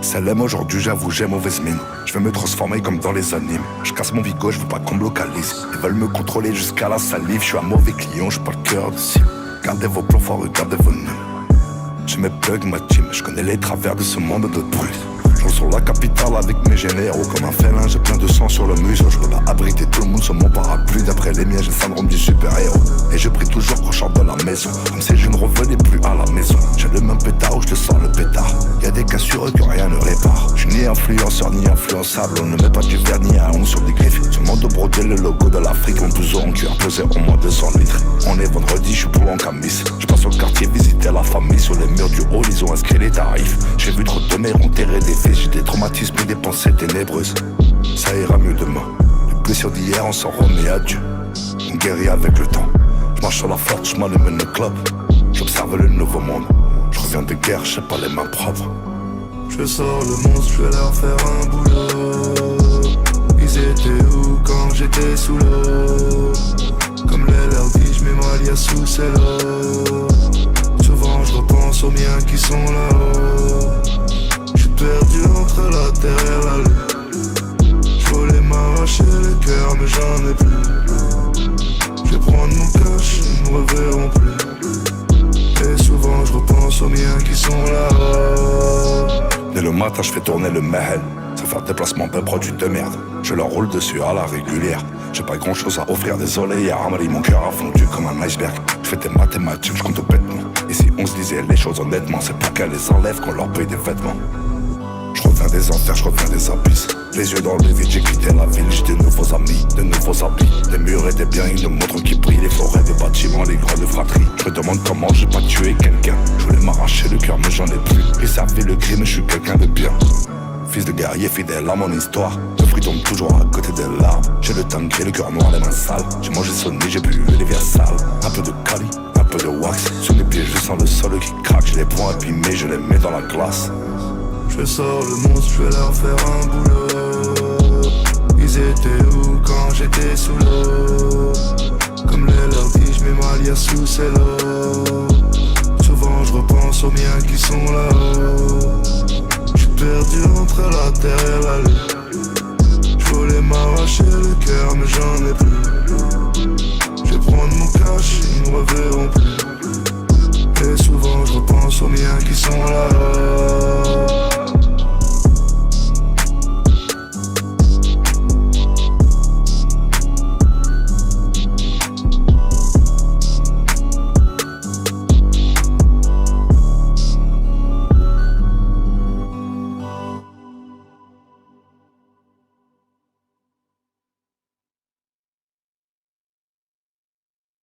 Ça l'aime aujourd'hui, j'avoue, j'ai mauvaise mine. Je veux me transformer comme dans les animes. Je casse mon bigot, je veux pas qu'on me localise. Ils veulent me contrôler jusqu'à la salive. Je suis un mauvais client, j'ai pas le cœur de cible. Gardez vos plans forts, regardez vos nuls. J'ai mes plugs, ma team, je connais les travers de ce monde de brut. Je roule sur la capitale avec mes généraux comme un félin, j'ai plein de sang sur le museau. Je peux pas abriter tout le monde sur mon parapluie. D'après les miens, j'ai le syndrome du super-héros. Et je prie toujours qu'on chante de la maison, comme si je ne revenais plus à la maison. J'ai le même pétard où je te sors le pétard. Y'a des cassures que rien ne répare. Je suis ni influenceur ni influençable. On ne met pas du vernis à ongle sur des griffes. Sur le monde de broder le logo de l'Afrique. Mon blouson en cuir pesait au moins 200 litres. On est vendredi, je suis pour en camis. Je passe au quartier visiter la famille. Sur les murs du hall, ils ont inscrit les tarifs. J'ai vu trop de mères enterrer des fils. J'ai des traumatismes et des pensées ténébreuses. Ça ira mieux demain. Les blessures d'hier, on s'en remet à Dieu. On guérit avec le temps. Je marche sur la force, je m'allume le club. J'observe le nouveau monde. Je reviens de guerre, j'ai pas les mains propres. Je sors le monstre, je vais leur faire un boulot. Ils étaient où quand j'étais sous l'eau? Comme les leur dit, je mets ma liasse sous l'eau. Souvent je repense aux miens qui sont là-haut. J'suis perdu entre la terre et la lune. J'voulais m'arracher le cœur mais j'en ai plus. J'vais prendre mon cash, ils me reverront plus. Et souvent je repense aux miens qui sont là-haut. Dès le matin je fais tourner le mahel. Ça fait un déplacement d'un produit de merde. Je leur roule dessus à la régulière. J'ai pas grand chose à offrir, désolé, y'a Amali, mon cœur a fondu comme un iceberg. Je fais des mathématiques, je compte au bêtement. Et si on se disait les choses honnêtement, c'est pour qu'elles les enlèvent qu'on leur paye des vêtements. Je reviens des enfers, je reviens des abysses. Les yeux dans le vide, j'ai quitté la ville. J'ai de nouveaux amis, de nouveaux habits. Des murs et des biens, une montre qui brille. Les forêts de bâtiments, les grandes fratries. Je me demande comment j'ai pas tué quelqu'un. Je voulais m'arracher le cœur mais j'en ai plus. J'ai servi le crime, je suis quelqu'un de bien. Fils de guerrier fidèle à mon histoire. Le fruit tombe toujours à côté des larmes. J'ai le temps gris, le cœur noir, les mains sales. J'ai mangé sonné, j'ai bu les bières sales. Un peu de cali, un peu de wax. Sous mes pieds, je sens le sol qui craque. Je les prends abîmés, je les mets dans la glace. Je sors le monstre, je vais leur faire un boulot. Ils étaient où quand j'étais sous l'eau? Comme les leur dit, je mets ma liasse sous l'eau. Souvent je repense aux miens qui sont là-haut. J'suis perdu entre la terre et la lune. J'voulais m'arracher le cœur mais j'en ai plus. J'vais prendre mon cash, ils me reverront plus. Et souvent je repense aux miens qui sont là-haut.